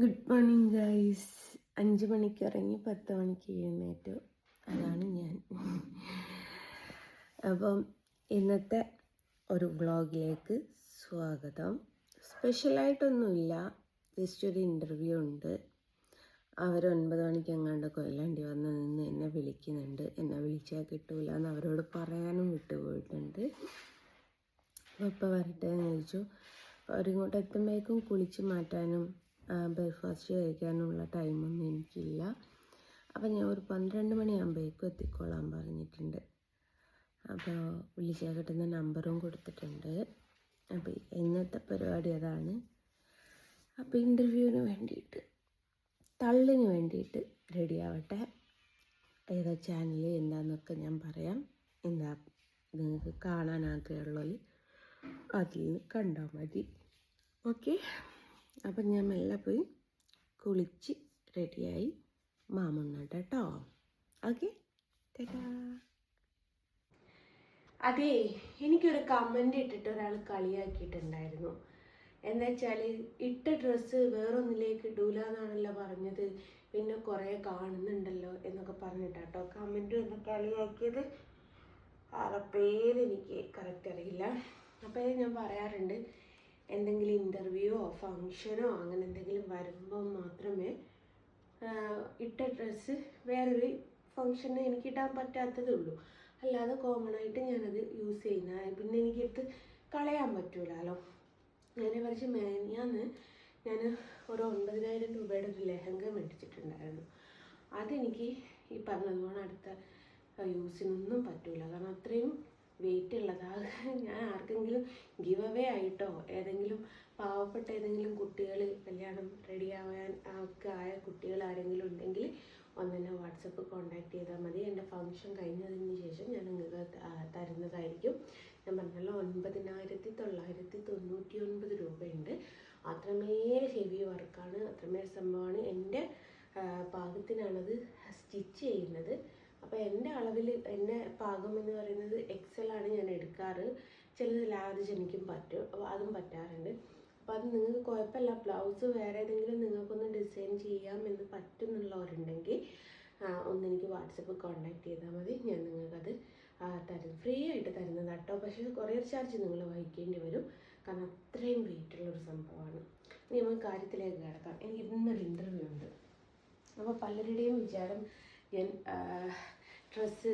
Good morning guys. 5 മണിക്ക് ഇറങ്ങി 10 മണിക്ക് എഴുന്നേറ്റു. അതാണ് ഞാൻ. അപ്പം ഇന്നത്തെ ഒരു വ്ളോഗിലേക്ക് സ്വാഗതം. സ്പെഷ്യലായിട്ടൊന്നുമില്ല, ജസ്റ്റ് ഒരു ഇൻ്റർവ്യൂ ഉണ്ട്. അവർ 9 മണിക്ക് എങ്ങാണ്ട് കൊല്ലണ്ടി വന്ന് നിന്ന് എന്നെ വിളിക്കുന്നുണ്ട്. എന്നെ വിളിച്ചാൽ കിട്ടൂല എന്ന് അവരോട് പറയാനും വിട്ടുപോയിട്ടുണ്ട്. അപ്പോൾ ഇപ്പോൾ വരട്ടെ എന്ന് ചോദിച്ചു. അവരിങ്ങോട്ട് എത്തുമ്പോഴേക്കും കുളിച്ച് മാറ്റാനും ബ്രേക്ക്ഫാസ്റ്റ് കഴിക്കാനുള്ള ടൈമൊന്നും എനിക്കില്ല. അപ്പം ഞാൻ ഒരു 12 മണിയാകുമ്പോഴേക്കും എത്തിക്കോളാൻ പറഞ്ഞിട്ടുണ്ട്. അപ്പോൾ വിളിച്ചാൽ കിട്ടുന്ന നമ്പറും കൊടുത്തിട്ടുണ്ട്. അപ്പോൾ ഇന്നത്തെ പരിപാടി അതാണ്. അപ്പോൾ ഇൻ്റർവ്യൂവിന് വേണ്ടിയിട്ട്, തള്ളിന് വേണ്ടിയിട്ട് റെഡി ആവട്ടെ. ഏതാ ചാനൽ എന്താണെന്നൊക്കെ ഞാൻ പറയാം. എന്താ നിങ്ങൾക്ക് കാണാൻ ആഗ്രഹമുള്ളവർ അതിൽ നിന്ന് കണ്ടാൽ മതി. ഓക്കെ, അപ്പം ഞാൻ മെല്ലെ പോയി കുളിച്ച് റെഡിയായി മാമുന്നുണ്ട് കേട്ടോ. ഓക്കെ, അതെ, എനിക്കൊരു കമൻ്റ് ഇട്ടിട്ട് ഒരാൾ കളിയാക്കിയിട്ടുണ്ടായിരുന്നു. എന്താ വെച്ചാൽ ഇട്ട ഡ്രസ്സ് വേറൊന്നിലേക്ക് ഇടൂല എന്നാണല്ലോ പറഞ്ഞത്, പിന്നെ കുറേ കാണുന്നുണ്ടല്ലോ എന്നൊക്കെ പറഞ്ഞിട്ടാട്ടോ കമൻറ്റ് ഒന്ന് കളിയാക്കിയത്. ആരുടെ പേരെനിക്ക് കറക്റ്റ് അറിയില്ല. അപ്പോൾ ഞാൻ പറയാറുണ്ട്, എന്തെങ്കിലും ഇൻ്റർവ്യൂവോ ഫങ്ഷനോ അങ്ങനെ എന്തെങ്കിലും വരുമ്പോൾ മാത്രമേ ഇട്ട ഡ്രസ്സ് വേറൊരു ഫങ്ഷന് എനിക്ക് ഇടാൻ പറ്റാത്തതേ ഉള്ളൂ. അല്ലാതെ കോമൺ ആയിട്ട് ഞാനത് യൂസ് ചെയ്യുന്ന, പിന്നെ എനിക്കെടുത്ത് കളയാൻ പറ്റൂലല്ലോ. അതിനെ കുറിച്ച് മെനഞ്ഞാന്ന് ഞാൻ ഒരു 9,000 രൂപയുടെ ഒരു ലെഹങ്ക മേടിച്ചിട്ടുണ്ടായിരുന്നു. അതെനിക്ക് ഈ പറഞ്ഞതുപോലെ അടുത്ത യൂസിനൊന്നും പറ്റൂല, കാരണം അത്രയും വെയിറ്റ് ഉള്ളതാണ്. ഞാൻ ആർക്കെങ്കിലും ഗിവ് അവേ ആയിട്ടോ ഏതെങ്കിലും പാവപ്പെട്ട ഏതെങ്കിലും കുട്ടികൾ, കല്യാണം റെഡി ആവാൻ ഒക്കെ ആയ കുട്ടികൾ ആരെങ്കിലും ഉണ്ടെങ്കിൽ ഒന്നെന്നെ വാട്സപ്പ് കോൺടാക്ട് ചെയ്താൽ മതി. എൻ്റെ ഫങ്ഷൻ കഴിഞ്ഞതിന് ശേഷം ഞാൻ നിങ്ങൾക്ക് തരുന്നതായിരിക്കും. ഞാൻ പറഞ്ഞല്ലോ 9,999 രൂപയുണ്ട്. അത്രമേൽ ഹെവി വർക്കാണ്, അത്രമേൽ സംഭവമാണ്. എൻ്റെ പാകത്തിനാണത് സ്റ്റിച്ച് ചെയ്യുന്നത്. അപ്പോൾ എൻ്റെ അളവിൽ, എൻ്റെ പാകം എന്ന് പറയുന്നത് എക്സലാണ് ഞാൻ എടുക്കാറ്. ചിലത് ലാർജ് എനിക്കും പറ്റും, അപ്പോൾ അതും പറ്റാറുണ്ട്. അപ്പോൾ അത് നിങ്ങൾക്ക് കുഴപ്പമില്ല. ബ്ലൗസ് വേറെ ഏതെങ്കിലും നിങ്ങൾക്കൊന്ന് ഡിസൈൻ ചെയ്യാം എന്ന് പറ്റുന്നുള്ളവരുണ്ടെങ്കിൽ ഒന്നെനിക്ക് വാട്സപ്പ് കോൺടാക്ട് ചെയ്താൽ മതി. ഞാൻ നിങ്ങൾക്കത് ഫ്രീ ആയിട്ട് തരുന്നത് കേട്ടോ. പക്ഷേ കൊറിയർ ചാർജ് നിങ്ങൾ വഹിക്കേണ്ടി വരും, കാരണം അത്രയും വെയിറ്റുള്ളൊരു സംഭവമാണ്. ഇനി നമുക്ക് കാര്യത്തിലേക്ക് കിടക്കാം. എനിക്ക് ഇന്നൊരു ഇൻ്റർവ്യൂ ഉണ്ട്. അപ്പോൾ പലരുടെയും വിചാരം ഞാൻ ഡ്രസ്സ്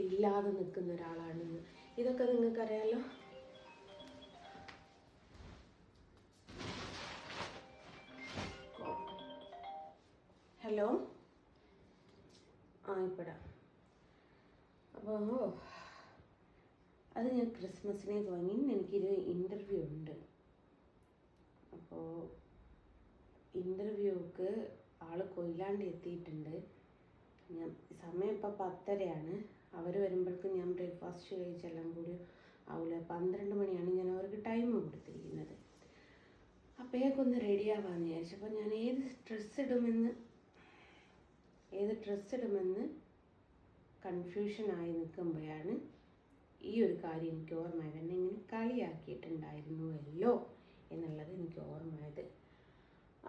ഇല്ലാതെ നിൽക്കുന്ന ഒരാളാണെന്ന്. ഇതൊക്കെ നിങ്ങൾക്കറിയാലോ. ഹലോ, ഇപ്പടാ. അപ്പോൾ അത് ഞാൻ ക്രിസ്മസിനേക്ക് വാങ്ങി. എനിക്കൊരു ഇൻ്റർവ്യൂ ഉണ്ട്. അപ്പോൾ ഇൻ്റർവ്യൂക്ക് ആൾ കൊയിലാണ്ടി എത്തിയിട്ടുണ്ട്. ഞാൻ സമയം ഇപ്പോൾ 10:30 അവർ വരുമ്പോഴേക്കും ഞാൻ ബ്രേക്ക്ഫാസ്റ്റ് കഴിച്ചെല്ലാം കൂടി ആവില്ല. 12 മണിയാണ് ഞാൻ അവർക്ക് ടൈം കൊടുത്തിരിക്കുന്നത്. അപ്പോഴേക്കൊന്ന് റെഡി ആവാമെന്ന് വിചാരിച്ചപ്പോൾ ഞാൻ ഏത് ഡ്രസ്സ് ഇടുമെന്ന് കൺഫ്യൂഷനായി നിൽക്കുമ്പോഴാണ് ഈ ഒരു കാര്യം എനിക്ക് ഓർമ്മയായത്. എന്നെ ഇങ്ങനെ കളിയാക്കിയിട്ടുണ്ടായിരുന്നുവല്ലോ എന്നുള്ളത് എനിക്ക് ഓർമ്മയായത്.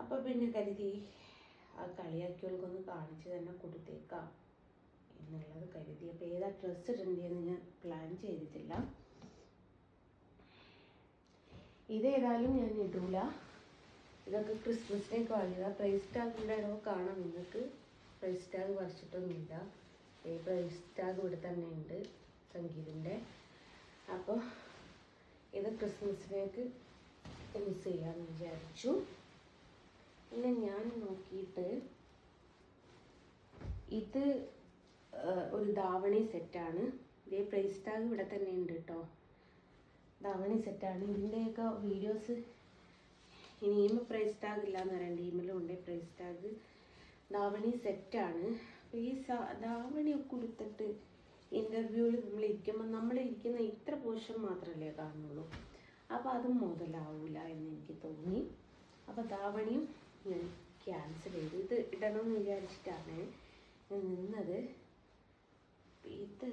അപ്പോൾ പിന്നെ കരുതി ആ കളിയാക്കിയവർക്കൊന്ന് കാണിച്ച് തന്നെ കൊടുത്തേക്കാം എന്നുള്ളത് കരുതി. അപ്പോൾ ഏതാ ഡ്രസ്സ് ഇടേണ്ടതെന്ന് ഞാൻ പ്ലാൻ ചെയ്തിട്ടില്ല. ഇതേതായാലും ഞാൻ ഇടൂല. ഇതൊക്കെ ക്രിസ്മസിനേക്ക് വാങ്ങിയതാണ്. പ്രൈസ് ടാഗിൻ്റെ ഇടവ് കാണാം നിങ്ങൾക്ക്. പ്രൈസ് ടാഗ് വരച്ചിട്ടൊന്നുമില്ല. ഈ പ്രൈസ് ടാഗ് ഇവിടെ തന്നെ ഉണ്ട്, സംഗീതിൻ്റെ. അപ്പോൾ ഇത് ക്രിസ്മസിനേക്ക് യൂസ് ചെയ്യാമെന്ന് വിചാരിച്ചു. പിന്നെ ഞാൻ നോക്കിയിട്ട് ഇത് ഒരു ധാവണി സെറ്റാണ്. ഇതേ പ്രൈസ് ടാഗ് ഇവിടെ തന്നെ ഉണ്ട് കേട്ടോ. ധാവണി സെറ്റാണ്. ഇതിൻ്റെയൊക്കെ വീഡിയോസ് ഇനിയും പ്രൈസ് ടാഗ് ഇല്ലയെന്ന് പറയണ്ട, ഇമെയിലും ഉണ്ട് പ്രൈസ് ടാഗ്. ധാവണി സെറ്റാണ്. അപ്പോൾ ഈ ധാവണിയൊക്കെ കൊടുത്തിട്ട് ഇൻ്റർവ്യൂവിൽ നമ്മളിരിക്കുന്ന ഇത്ര പോർഷൻ മാത്രമല്ലേ കാണുള്ളൂ. അപ്പോൾ അത് മുതലാവില്ല എന്ന് എനിക്ക് തോന്നി. അപ്പോൾ ധാവണിയും ഞാൻ ക്യാൻസൽ ചെയ്തു. ഇത് ഇടണമെന്ന് വിചാരിച്ചിട്ടാണ് ഞാൻ നിന്നത്. ഇത്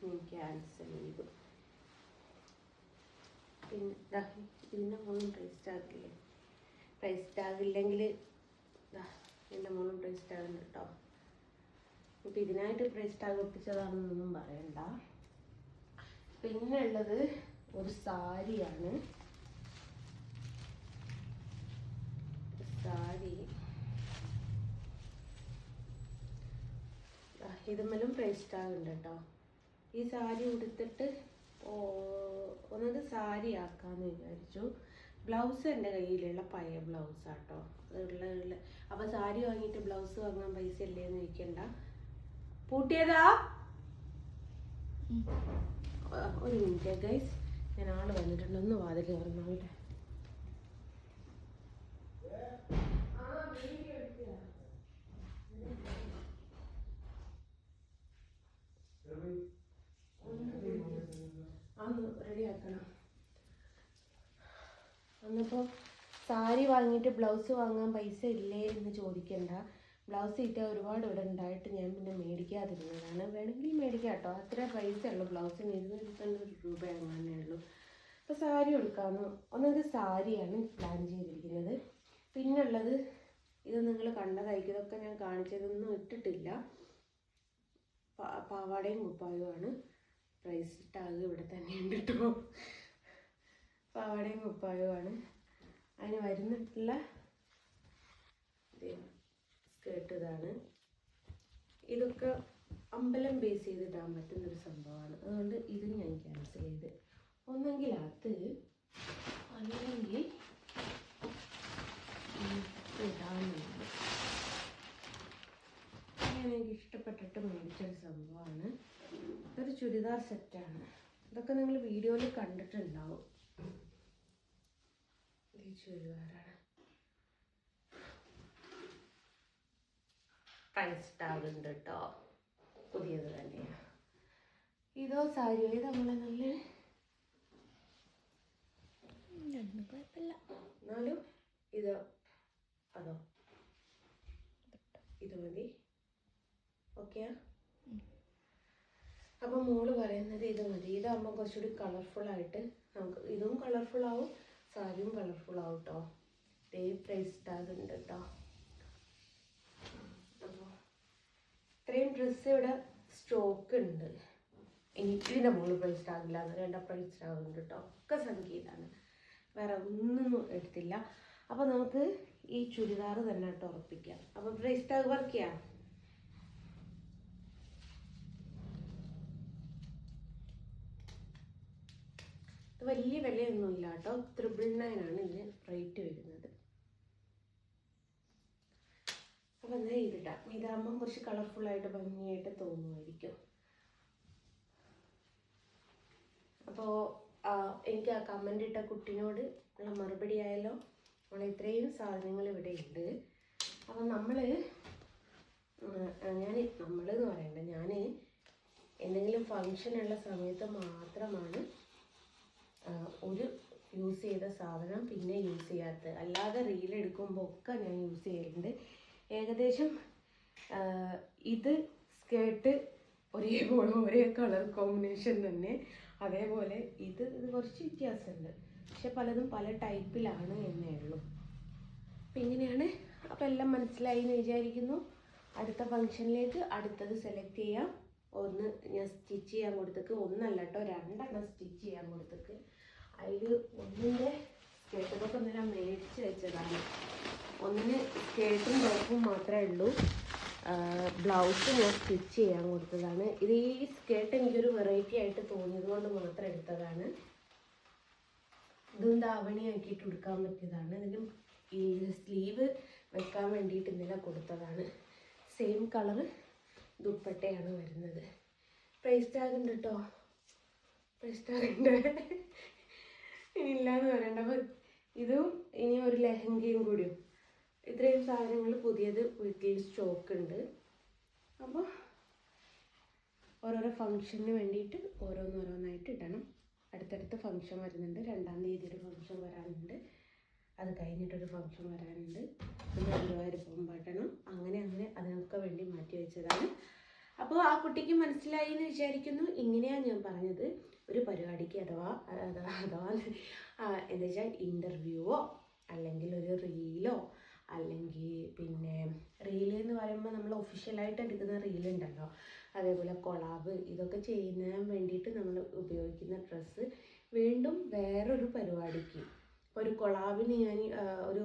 ഞാൻ ക്യാൻസൽ ചെയ്തു. പിന്നെ ഇതിൻ്റെ മുകളിൽ പ്രൈസ് ടാഗില്ലേ, പ്രൈസ് ടാഗ് ഇല്ലെങ്കിൽ എൻ്റെ മോളും പ്രൈസ് ടാഗ് ഉണ്ട് കേട്ടോ. ഇപ്പം ഇതിനായിട്ട് പ്രൈസ് ടാഗ് ഒപ്പിച്ചതാണെന്നൊന്നും പറയണ്ട. പിന്നെ ഉള്ളത് ഒരു സാരിയാണ്. സാരി ഇതുമ്മലും പ്രൈസ് ടാഗ് ഉണ്ട് കേട്ടോ. ഈ സാരി ഉടുത്തിട്ട് ഒന്നത് സാരി ആക്കാമെന്ന് വിചാരിച്ചു. ബ്ലൗസ് എൻ്റെ കയ്യിലുള്ള പഴയ ബ്ലൗസാട്ടോ. അതുള്ള അപ്പം സാരി വാങ്ങിയിട്ട് ബ്ലൗസ് വാങ്ങാൻ പൈസ ഇല്ലേന്ന് ചോദിക്കണ്ട. പൂട്ടിയതാ? ഒരു മിനിറ്റ് ഗൈസ്, ഞാൻ ആള് വന്നിട്ടുണ്ട്, ഒന്ന് വാതിൽ തുറന്നോട്ടെ. റെഡിയാക്കണം. അന്നിപ്പോൾ സാരി വാങ്ങിയിട്ട് ബ്ലൗസ് വാങ്ങാൻ പൈസ ഇല്ലേ എന്ന് ചോദിക്കണ്ട. ബ്ലൗസ് ഇട്ടാൽ ഒരുപാട് ഇവിടെ ഉണ്ടായിട്ട് ഞാൻ പിന്നെ മേടിക്കാതിരുന്നതാണ്. വേണമെങ്കിൽ മേടിക്കാം കേട്ടോ. അത്ര പൈസ ഉള്ളൂ ബ്ലൗസിന്, 290 രൂപ അങ്ങനെ ഉള്ളൂ. അപ്പോൾ സാരി എടുക്കാമെന്ന്. ഒന്നത് സാരിയാണ് പ്ലാൻ ചെയ്തിരിക്കുന്നത്. പിന്നുള്ളത് ഇത് നിങ്ങൾ കണ്ടതായിരിക്കും, ഇതൊക്കെ ഞാൻ കാണിച്ചതൊന്നും ഇട്ടിട്ടില്ല. പാവാടയും കുപ്പായവുമാണ്. പ്രൈസ് ടാഗ് ഇവിടെ തന്നെ ഉണ്ട് കേട്ടോ. പാവാടയും കുപ്പായവുമാണ്. അതിന് വരുന്നിട്ടുള്ള സ്കേർട്ട് ഇതാണ്. ഇതൊക്കെ അമ്പലം ബേസ് ചെയ്തിടാൻ പറ്റുന്നൊരു സംഭവമാണ്. അതുകൊണ്ട് ഇത് ഞാൻ ക്യാൻസൽ ചെയ്ത്. ഒന്നെങ്കിൽ അത് അല്ലെങ്കിൽ ഇടാനുണ്ട്. എനിക്ക് ഇഷ്ടപ്പെട്ടിട്ട് മേടിച്ചൊരു സംഭവമാണ്. ഇതൊരു ചുരിദാർ സെറ്റാണ്. ഇതൊക്കെ നിങ്ങൾ വീഡിയോയിൽ കണ്ടിട്ടുണ്ടാവും. ഈ ചുരിദാറാണ്. പ്രൈസ് ടാഗ് ഉണ്ട് കേട്ടോ. പുതിയത് തന്നെയാണ്. ഇതോ സാരിയോ? ഇത് നമ്മളെ നല്ല കുഴപ്പമില്ല. എന്നാലും ഇതോ അതോ ഇത് മതി. ഓക്കെയാ? അപ്പം മോള് പറയുന്നത് ഇത് മതി. ഇതാകുമ്പോൾ കുറച്ചുകൂടി കളർഫുള്ളായിട്ട് നമുക്ക് ഇതും കളർഫുള്ളാവും, സാരിയും കളർഫുള്ളാവും കേട്ടോ. ഇതേ പ്രൈസ് ടാഗ് ഉണ്ട് കേട്ടോ. അപ്പോൾ ഇത്രയും ഡ്രസ്സ് ഇവിടെ സ്റ്റോക്ക് ഉണ്ട്. ഇതിൻ്റെ മോള് പ്രൈസ് ടാഗില്ലാന്ന് 2 പ്രൈസ് ടാഗ് ഉണ്ട് കേട്ടോ. ഒക്കെ സംഖ്യയിലാണ്, വേറെ ഒന്നും എടുത്തില്ല. അപ്പോൾ നമുക്ക് ഈ ചുരിദാർ തന്നെ കേട്ടോ ഉറപ്പിക്കാം. അപ്പോൾ പ്രൈസ് ടാഗ് വർക്ക് ചെയ്യാം. ഇത് വലിയ വിലയൊന്നുമില്ല കേട്ടോ. 999 ഇതിന് റേറ്റ് വരുന്നത്. അപ്പം എന്നാൽ ഇതിടാം. ഇതാകുമ്പം കുറച്ച് കളർഫുള്ളായിട്ട് ഭംഗിയായിട്ട് തോന്നുമായിരിക്കും. അപ്പോൾ എനിക്ക് ആ കമൻ്റ് ഇട്ട കുട്ടീനോട് ഉള്ള മറുപടി ആയാലോ. നമ്മൾ ഇത്രയും സാധനങ്ങൾ ഇവിടെ ഉണ്ട്. അപ്പം നമ്മളെന്ന് പറയണ്ട, ഞാൻ എന്തെങ്കിലും ഫങ്ഷനുള്ള സമയത്ത് മാത്രമാണ് ഒരു യൂസ് ചെയ്ത സാധനം പിന്നെ യൂസ് ചെയ്യാത്തത്. അല്ലാതെ റീൽ എടുക്കുമ്പോൾ ഒക്കെ ഞാൻ യൂസ് ചെയ്യലുണ്ട്. ഏകദേശം ഇത് സ്കേർട്ട് ഒരേപോലെ ഒരേ കളർ കോമ്പിനേഷൻ തന്നെ. അതേപോലെ ഇത് കുറച്ച് വ്യത്യാസമുണ്ട്, പക്ഷെ പലതും പല ടൈപ്പിലാണ് എന്നേ ഉള്ളൂ. അപ്പം ഇങ്ങനെയാണ്. അപ്പം എല്ലാം മനസ്സിലായി എന്ന് വിചാരിക്കുന്നു. അടുത്ത ഫങ്ഷനിലേക്ക് അടുത്തത് സെലക്ട് ചെയ്യാം. ഒന്ന് ഞാൻ സ്റ്റിച്ച് ചെയ്യാൻ കൊടുത്തേക്ക്, ഒന്നല്ല കേട്ടോ 2 സ്റ്റിച്ച് ചെയ്യാൻ കൊടുത്തേക്ക്. അതിൽ ഒന്നിൻ്റെ സ്കേർട്ടൊക്കെ ഞാൻ മേടിച്ച് വെച്ചതാണ്. ഒന്നിന് സ്കേർട്ടും ടോപ്പും മാത്രമേ ഉള്ളൂ. ബ്ലൗസ് ഞാൻ സ്റ്റിച്ച് ചെയ്യാൻ കൊടുത്തതാണ്. ഇത് ഈ സ്കേർട്ട് എനിക്കൊരു വെറൈറ്റി ആയിട്ട് തോന്നിയത് കൊണ്ട് മാത്രം എടുത്തതാണ്. ഇതും ധാവണിയാക്കിയിട്ട് എടുക്കാൻ പറ്റിയതാണ്. ഇതിന് ഈ സ്ലീവ് വെക്കാൻ വേണ്ടിയിട്ട് ഇന്നലെ കൊടുത്തതാണ്. സെയിം കളറ് ദുപ്പട്ടയാണ് വരുന്നത്. പ്രൈസ് ടാഗ് ഉണ്ട് കേട്ടോ. പ്രൈസ് ടാഗ് ഉണ്ട്, ഇനിയില്ലാന്ന് പറയണ്ട. അപ്പോൾ ഇതും ഇനി ഒരു ലെഹങ്കയും കൂടിയും. ഇത്രയും സാധനങ്ങൾ പുതിയത് വീട്ടിൽ സ്റ്റോക്ക് ഉണ്ട്. അപ്പോൾ ഓരോരോ ഫങ്ഷന് വേണ്ടിയിട്ട് ഓരോന്നോരോന്നായിട്ട് ഇടണം. അടുത്തടുത്ത് ഫങ്ഷൻ വരുന്നുണ്ട്. 2-ാം തീയതി ഒരു ഫങ്ഷൻ വരാനുണ്ട്. അത് കഴിഞ്ഞിട്ടൊരു ഫങ്ഷൻ വരാനുണ്ട്. പിന്നെ ഗുരുവായൂർ പട്ടണം. അങ്ങനെ അതിനൊക്കെ വേണ്ടി മാറ്റി വെച്ചതാണ്. അപ്പോൾ ആ കുട്ടിക്ക് മനസ്സിലായി എന്ന് വിചാരിക്കുന്നു. ഇങ്ങനെയാണ് ഞാൻ പറഞ്ഞത്. ഒരു പരിപാടിക്ക് അഥവാ എന്താ വെച്ചാൽ ഇൻ്റർവ്യൂവോ അല്ലെങ്കിൽ ഒരു റീലോ അല്ലെങ്കിൽ പിന്നെ ഒഫീഷ്യലായിട്ട് എടുക്കുന്ന റീലുണ്ടല്ലോ, അതേപോലെ കൊളാബ്, ഇതൊക്കെ ചെയ്യുന്നതിന് വേണ്ടിയിട്ട് നമ്മൾ ഉപയോഗിക്കുന്ന ഡ്രസ്സ് വീണ്ടും വേറൊരു പരിപാടിക്ക്, ഒരു കൊളാബിന് ഞാൻ ഒരു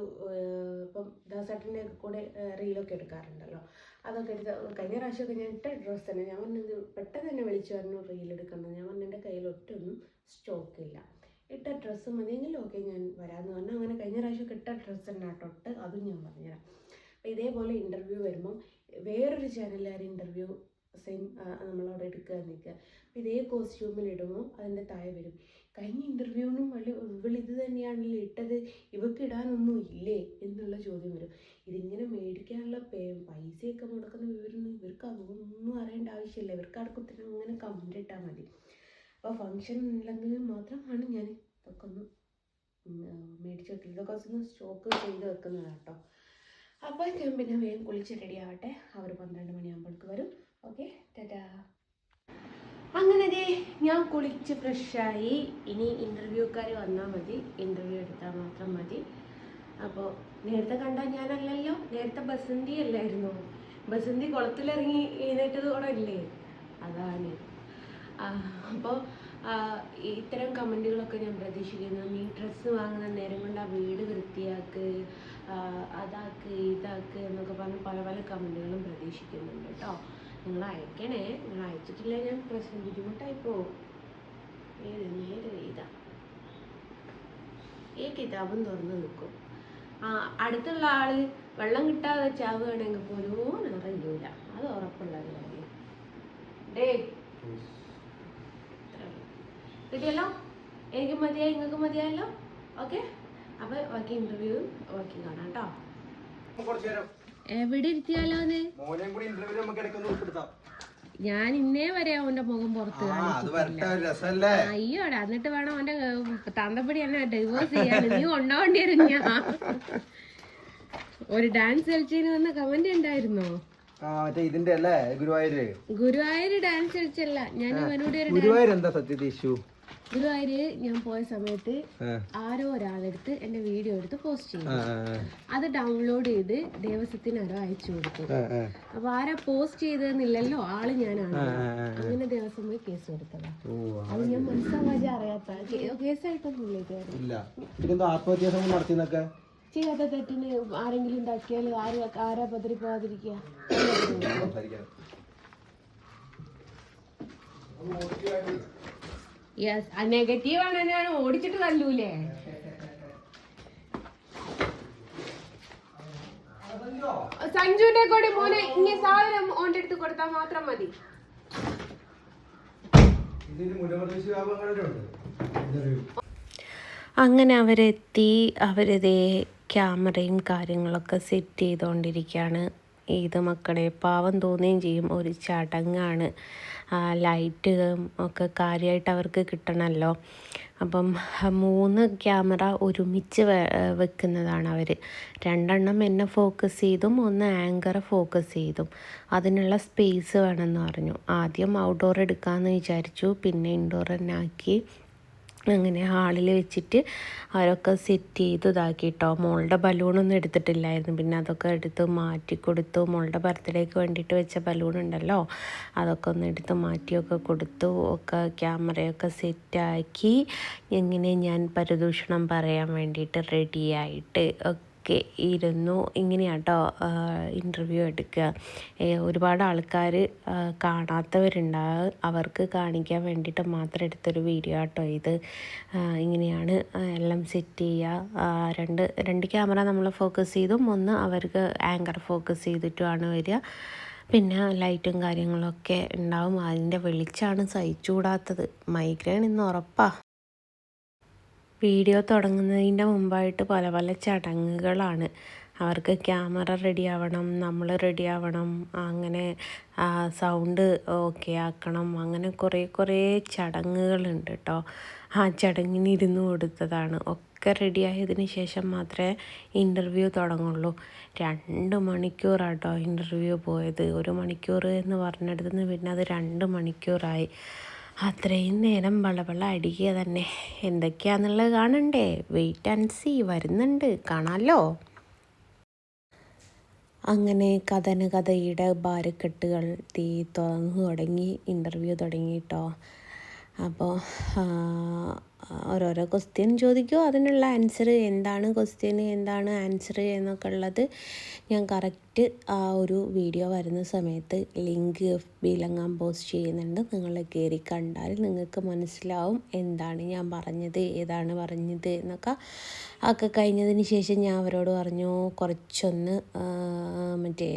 ഇപ്പം ദാസേട്ടൻ്റെ കൂടെ റീലൊക്കെ എടുക്കാറുണ്ടല്ലോ, അതൊക്കെ എടുത്ത് കഴിഞ്ഞ പ്രാവശ്യമൊക്കെ ഞാൻ ഇട്ട ഡ്രസ്സ് തന്നെ ഞാൻ പറഞ്ഞത് പെട്ടെന്ന് തന്നെ വിളിച്ചു പറഞ്ഞു റീൽ എടുക്കണം. ഞാൻ പറഞ്ഞു എൻ്റെ കയ്യിൽ ഒറ്റൊന്നും സ്റ്റോക്കില്ല, ഇട്ട ഡ്രസ്സ് മതിയെങ്കിൽ ഓക്കെ ഞാൻ വരാമെന്ന് പറഞ്ഞു. അങ്ങനെ കഴിഞ്ഞ പ്രാവശ്യം ഇട്ട ഡ്രസ്സ് തന്നെ തൊട്ട് അതും ഞാൻ പറഞ്ഞുതരാം. അപ്പോൾ ഇതേപോലെ ഇൻ്റർവ്യൂ വരുമ്പം വേറൊരു ചാനലുകാർ ഇൻ്റർവ്യൂ സെയിം നമ്മളവിടെ എടുക്കുക നിൽക്കുക, അപ്പോൾ ഇതേ കോസ്റ്റ്യൂമിൽ ഇടുമ്പോൾ അതിൻ്റെ താഴെ വരും കഴിഞ്ഞ ഇൻ്റർവ്യൂവിനും ഇത് തന്നെയാണല്ലോ ഇട്ടത്, ഇവർക്ക് ഇടാനൊന്നും ഇല്ലേ എന്നുള്ള ചോദ്യം വരും. ഇതിങ്ങനെ മേടിക്കാനുള്ള പൈസയൊക്കെ മുടക്കുന്ന വിവരമൊന്നും ഇവർക്ക് അതൊന്നും അറിയേണ്ട ആവശ്യമില്ല, ഇവർക്ക് അടുക്കത്തിന് അങ്ങനെ കമൻ്റ് ഇട്ടാൽ മതി. അപ്പോൾ ഫങ്ഷൻ ഉണ്ടെങ്കിൽ മാത്രമാണ് ഞാൻ ഇതൊക്കെ ഒന്ന് മേടിച്ച് വെക്കുന്നത്, ഇതൊക്കെ ഒന്ന് സ്റ്റോക്ക് ചെയ്ത് വെക്കുന്നതാണ് കേട്ടോ. അപ്പോൾ ഞാൻ പിന്നെ വേഗം കുളിച്ച് റെഡി ആവട്ടെ, അവർ 12 മണിയാകുമ്പോഴേക്ക് വരും. ഓക്കെ, ടാറ്റാ. അങ്ങനെ ഞാൻ കുളിച്ച് ഫ്രഷായി. ഇനി ഇൻ്റർവ്യൂക്കാർ വന്നാൽ മതി, ഇൻ്റർവ്യൂ എടുത്താൽ മാത്രം മതി. അപ്പോൾ നേരത്തെ കണ്ടാൽ ഞാനല്ലല്ലോ, നേരത്തെ ബസന്തി അല്ലായിരുന്നു, ബസന്തി കുളത്തിലിറങ്ങി എഴുന്നേറ്റത് കൂടെ ഇല്ലേ, അതാണ്. അപ്പോൾ ഇത്തരം കമൻറ്റുകളൊക്കെ ഞാൻ പ്രതീക്ഷിക്കുന്നു. നീ ഡ്രസ്സ് വാങ്ങുന്ന നേരം കൊണ്ട് ആ വീട് വൃത്തിയാക്ക്, അതാക്ക് ഇതാക്ക് എന്നൊക്കെ പറഞ്ഞ് പല പല കമൻറ്റുകളും പ്രതീക്ഷിക്കുന്നുണ്ട് കേട്ടോ. നിങ്ങൾ അയക്കണേ, നിങ്ങൾ അയച്ചിട്ടില്ല ഞാൻ ബുദ്ധിമുട്ടായി പോകും. നേരെ ഇതാ ഈ കിതാബും തുറന്ന് നിൽക്കും. അടുത്തുള്ള ആള് വെള്ളം കിട്ടാതെ ചാവുകയാണെങ്കിൽ പോലും നിറയൂല, അത് ഉറപ്പുള്ള ഒരു കാര്യം. കിട്ടിയല്ലോ, എനിക്ക് മതിയായി, നിങ്ങൾക്ക് മതിയായല്ലോ. ഓക്കെ, അപ്പോൾ ബാക്കി ഇൻ്റർവ്യൂ ബാക്കി കാണാം കേട്ടോ. എവിടെ ഇരുത്തിയാലോന്ന് ഞാൻ ഇന്നേ വരെ അവന്റെ മുഖം പുറത്ത് അയ്യോടാ, എന്നിട്ട് വേണം അവന്റെ തന്തപ്പടി എന്നെ ഡൈവോഴ്സ് ചെയ്യാൻ. നീ കൊണ്ടുപോകേണ്ടി വരും. ഞാൻ ഒരു ഡാൻസ് കളിച്ചതിന് വന്ന കമന്റ് ഉണ്ടായിരുന്നോ? ഗുരുവായൂര് ഡാൻസ് കളിച്ചല്ല, ഞാൻ ഇവനോട് ഗുരുവായൂര് ഞാൻ പോയ സമയത്ത് ആരോ ഒരാളെടുത്ത് എന്റെ വീഡിയോ എടുത്ത് പോസ്റ്റ് ചെയ്തു. അത് ഡൗൺലോഡ് ചെയ്ത് ദേവസ്വത്തിന് ആരോ അയച്ചു കൊടുത്തു. അപ്പൊ ആരാ പോസ്റ്റ് ചെയ്തെന്നില്ലല്ലോ, ആള് ഞാനാണ്. അങ്ങനെ ദേവസ്വം പോയി കേസ് കൊടുത്തതാ. അത് ഞാൻ മനസ്സിലാവാതെ അറിയാത്ത കേസായിട്ടൊന്നുമില്ല ഇതുവരെ. ചെയ്യാത്ത തെറ്റിന് ആരെങ്കിലും ഉണ്ടാക്കിയാൽ ആരാ പതിരിപ്പോവാതിരിക്കുക. യെസ്, നെഗറ്റീവ് ആണ്, ഞാൻ ഓടിച്ചിട്ട് തല്ലൂലേ. സഞ്ജുവിന്റെ കൂടെ മോനെ ഇനി സാധനം ഓന്റെ അടുത്ത് കൊടുത്താൽ മാത്രം മതി. അങ്ങനെ അവരെത്തി, അവരതേ ക്യാമറയും കാര്യങ്ങളൊക്കെ സെറ്റ് ചെയ്തുകൊണ്ടിരിക്കുകയാണ്. ഇത് മക്കളെ പാവം തോന്നുകയും ചെയ്യും, ഒരു ചടങ്ങാണ്. ലൈറ്റ് ഒക്കെ കാര്യമായിട്ട് അവർക്ക് കിട്ടണമല്ലോ. അപ്പം 3 ക്യാമറ ഒരുമിച്ച് വെക്കുന്നതാണ് അവർ. 2 എന്നെ ഫോക്കസ് ചെയ്തും 1 ആങ്കറെ ഫോക്കസ് ചെയ്തും. അതിനുള്ള സ്പേസ് വേണമെന്ന് പറഞ്ഞു. ആദ്യം ഔട്ട്ഡോർ എടുക്കാമെന്ന് വിചാരിച്ചു, പിന്നെ ഇൻഡോർ തന്നെ ആക്കി. അങ്ങനെ ഹാളിൽ വെച്ചിട്ട് അവരൊക്കെ സെറ്റ് ചെയ്ത് ഇതാക്കി കേട്ടോ. മോളുടെ ബലൂണൊന്നും എടുത്തിട്ടില്ലായിരുന്നു, പിന്നെ അതൊക്കെ എടുത്ത് മാറ്റി കൊടുത്തു. മോളുടെ ബർത്ത്ഡേക്ക് വേണ്ടിയിട്ട് വെച്ച ബലൂൺ ഉണ്ടല്ലോ, അതൊക്കെ ഒന്ന് എടുത്ത് മാറ്റിയൊക്കെ കൊടുത്തു. ഒക്കെ ക്യാമറയൊക്കെ സെറ്റാക്കി ഇങ്ങനെ ഞാൻ പരദൂഷണം പറയാൻ വേണ്ടിയിട്ട് റെഡിയായിട്ട് ഒക്കെ ഇരുന്നു. ഇങ്ങനെയാട്ടോ ഇൻ്റർവ്യൂ എടുക്കുക. ഒരുപാട് ആൾക്കാർ കാണാത്തവരുണ്ടാകും, അവർക്ക് കാണിക്കാൻ വേണ്ടിയിട്ട് മാത്രം എടുത്തൊരു വീഡിയോ ആട്ടോ ഇത്. ഇങ്ങനെയാണ് എല്ലാം സെറ്റ് ചെയ്യുക. രണ്ട് ക്യാമറ നമ്മൾ ഫോക്കസ് ചെയ്തും 1 അവർക്ക് ആങ്കർ ഫോക്കസ് ചെയ്തിട്ടുമാണ് വരിക. പിന്നെ ലൈറ്റും കാര്യങ്ങളൊക്കെ ഉണ്ടാവും. അതിൻ്റെ വെളിച്ചമാണ് സഹിച്ചുകൂടാത്തത്. മൈഗ്രെയിൻ ഇന്ന് ഉറപ്പാണ്. വീഡിയോ തുടങ്ങുന്നതിൻ്റെ മുമ്പായിട്ട് പല പല ചടങ്ങുകളാണ്. അവർക്ക് ക്യാമറ റെഡി ആവണം, നമ്മൾ റെഡി ആവണം, അങ്ങനെ സൗണ്ട് ഓക്കെ ആക്കണം, അങ്ങനെ കുറേ ചടങ്ങുകളുണ്ട് കേട്ടോ. ആ ചടങ്ങിന് ഇരുന്ന് കൊടുത്തതാണ്. ഒക്കെ റെഡിയായതിന് ശേഷം മാത്രമേ ഇൻ്റർവ്യൂ തുടങ്ങുള്ളൂ. 2 മണിക്കൂറാട്ടോ ഇൻ്റർവ്യൂ പോയത്. 1 മണിക്കൂർ എന്ന് പറഞ്ഞിടത്തുനിന്ന് പിന്നെ അത് 2 മണിക്കൂറായി. അത്രയും നേരം വളവള അടിക്കുക തന്നെ. എന്തൊക്കെയാണെന്നുള്ളത് കാണണ്ടേ? Wait and see. വരുന്നുണ്ട്, കാണാമല്ലോ. അങ്ങനെ കഥയുടെ ഭാരക്കെട്ടുകൾ തുറന്നു തുടങ്ങി, ഇൻ്റർവ്യൂ തുടങ്ങി കേട്ടോ. അപ്പോൾ ഓരോരോ ക്വസ്റ്റ്യൻ ചോദിക്കുമോ, അതിനുള്ള ആൻസർ, എന്താണ് ക്വസ്റ്റ്യൻ എന്താണ് ആൻസർ എന്നൊക്കെ ഉള്ളത് ഞാൻ കറക്റ്റ് ആ ഒരു വീഡിയോ വരുന്ന സമയത്ത് ലിങ്ക് FBയിലെങ്ങാൻ പോസ്റ്റ് ചെയ്യുന്നുണ്ട്. നിങ്ങൾ കയറി കണ്ടാൽ നിങ്ങൾക്ക് മനസ്സിലാവും എന്താണ് ഞാൻ പറഞ്ഞത്, ഏതാണ് പറഞ്ഞത് എന്നൊക്കെ. ഒക്കെ കഴിഞ്ഞതിന് ശേഷം ഞാൻ അവരോട് പറഞ്ഞു കുറച്ചൊന്ന് മറ്റേ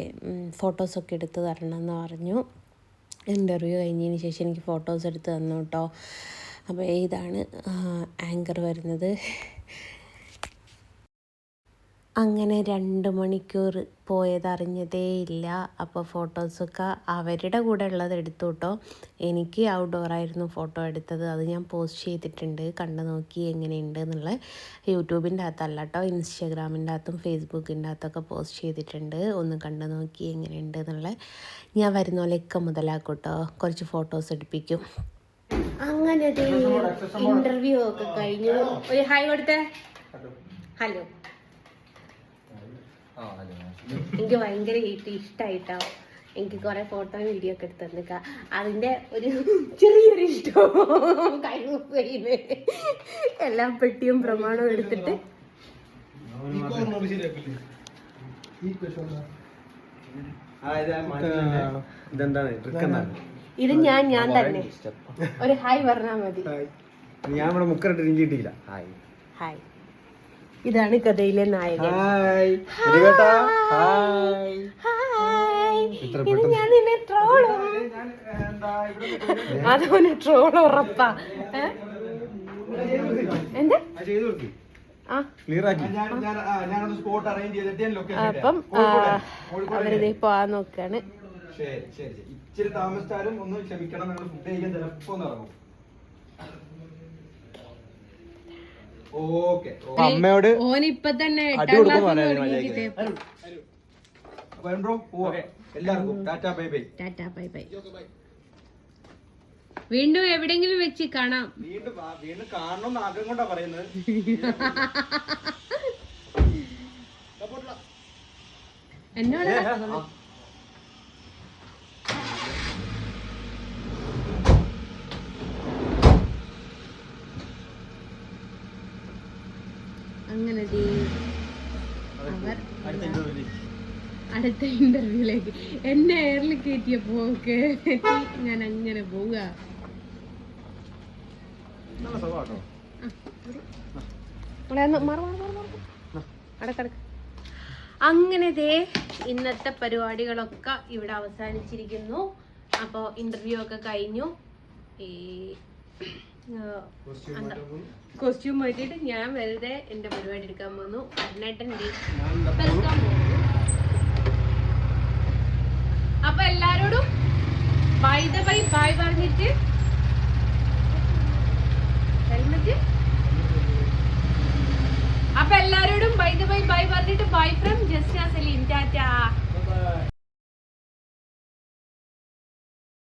ഫോട്ടോസൊക്കെ എടുത്ത് തരണം എന്ന് പറഞ്ഞു. ഇൻ്റർവ്യൂ കഴിഞ്ഞതിന് ശേഷം എനിക്ക് ഫോട്ടോസ് എടുത്ത് തന്നു കേട്ടോ. അപ്പോൾ ഇതാണ് ആങ്കർ വരുന്നത്. അങ്ങനെ 2 മണിക്കൂർ പോയതറിഞ്ഞതേ ഇല്ല. അപ്പോൾ ഫോട്ടോസൊക്കെ അവരുടെ കൂടെ ഉള്ളത് എടുത്തു കേട്ടോ. എനിക്ക് ഔട്ട്ഡോറായിരുന്നു ഫോട്ടോ എടുത്തത്. അത് ഞാൻ പോസ്റ്റ് ചെയ്തിട്ടുണ്ട്, കണ്ടു നോക്കി എങ്ങനെയുണ്ട് എന്നുള്ളത്. യൂട്യൂബിൻ്റെ അകത്തല്ല കേട്ടോ, ഇൻസ്റ്റാഗ്രാമിൻ്റെ അകത്തും ഫേസ്ബുക്കിൻ്റെ അകത്തൊക്കെ പോസ്റ്റ് ചെയ്തിട്ടുണ്ട്. ഒന്ന് കണ്ടു നോക്കി എങ്ങനെയുണ്ട് എന്നുള്ളത്. ഞാൻ വരുന്ന പോലെയൊക്കെ മുതലാക്കും കേട്ടോ, കുറച്ച് ഫോട്ടോസ് എടുപ്പിക്കും. അങ്ങനെ ഇൻ്റർവ്യൂ ഒക്കെ കഴിഞ്ഞു. ഒരു ഹായ് കൊടുത്തേ. ഹലോ. എനിക്ക് ഭയങ്കര ഇഷ്ടമായിട്ടോ. എനിക്ക് കുറെ ഫോട്ടോ വീഡിയോ ഒക്കെ എടുത്ത് തന്നിക്ക. അതിന്റെ ഒരു ചെറിയൊരു ഇഷ്ടവും കഴിവ് എല്ലാം പെട്ടിയും പ്രമാണവും എടുത്തിട്ട് ഇത് ഞാൻ തന്നെ ഒരു ഹായ് പറഞ്ഞാൽ മതി. ഹായ്. ഇതാണ് കഥയിലെ നായകൻ. ഇത് ഞാൻ നിന്നെ ട്രോളും. അതോന് ട്രോൾ ഉറപ്പാ. എന്താ അപ്പം അവരിത് പോവാൻ നോക്കാണ്. ഇച്ചിരി താമസിച്ചാലും ഒന്ന് ക്ഷമിക്കണം. നിങ്ങൾ ഫുഡ് കഴിക്കാൻ ചിലപ്പോ ഇറങ്ങും. അമ്മയോട് ഓനിപ്പൊ തന്നെ എല്ലാവർക്കും tata bye bye. Tata bye bye. വീണ്ടും എവിടെങ്കിലും വെച്ച് കാണാം. വീണ്ടും കാണണമെന്ന് ആഗ്രഹം കൊണ്ടാ പറയുന്നത്. എന്നോട് അങ്ങനെ അവർ അടുത്ത ഇന്റർവ്യൂലേക്ക് എന്നെ എയറിൽ കയറ്റിയ പോക്ക് ഞാൻ അങ്ങനെ പോവുക. അങ്ങനെ ഇന്നത്തെ പരിപാടികളൊക്കെ ഇവിടെ അവസാനിച്ചിരിക്കുന്നു. അപ്പോൾ ഇന്റർവ്യൂ ഒക്കെ കഴിഞ്ഞു. ഈ കോസ്റ്റ്യൂം മാറ്റിയിട്ട് ഞാൻ വെറുതെ എന്റെ പരിപാടി എടുക്കാൻ പോന്നു. അരുണേട്ടൻ എടുക്കാൻ പോകുന്നു. അപ്പൊ എല്ലാരോടും ബൈ പറഞ്ഞിട്ട് ഹെൽമെറ്റ്. അപ്പൊ എല്ലാരോടും ബൈ പറഞ്ഞിട്ട് ബൈ ഫ്രം ജസ്ന സലീം. ടാറ്റാ.